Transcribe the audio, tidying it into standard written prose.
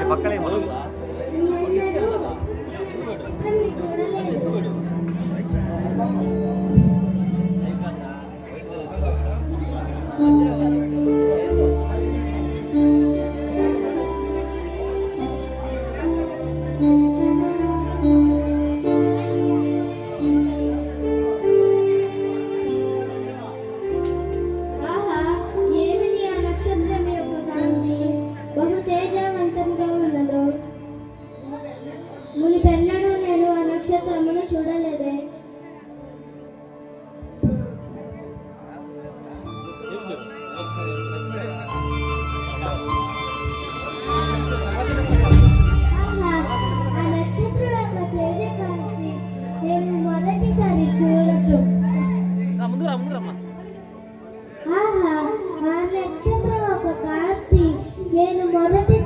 పక్కనే మనం మునిపెన్నడూ నేను ఆ నక్షత్రమును చూడలేదే. ఆ నక్షత్రం యొక్క తేజకాంతి నేను మొదటిసారి చూడటం. ఆహా, ఆ నక్షత్రం యొక్క కాంతి నేను మొదటి